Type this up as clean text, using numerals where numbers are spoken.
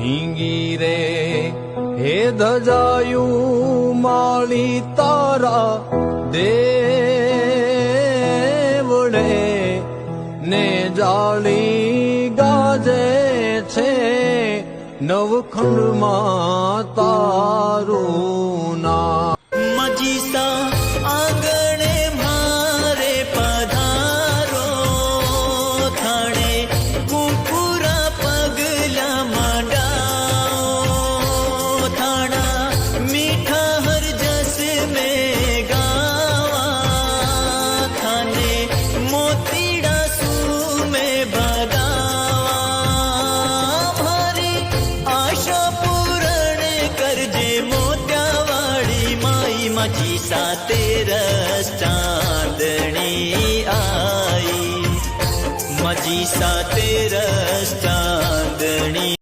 ઢીંગી રે હે ધજાયું માળી તારા દેવડે ને જાળી ગાજે છે નવખંડમાં તારું નામ. મજીસા આંગણે મારે પધારો, થાણે કુકુરા પગલા માંડાઓ, થાણા મીઠા હરજસ મેં ગાવા, થાને મોતીડા સુ મેં ભગાવા. મારી આશા પૂરણ કરજે મોત્યાવાળી માઈ. મજીસા તેરસ ચાંદણી આઈ, મજીસા તેરસ ચાંદણી.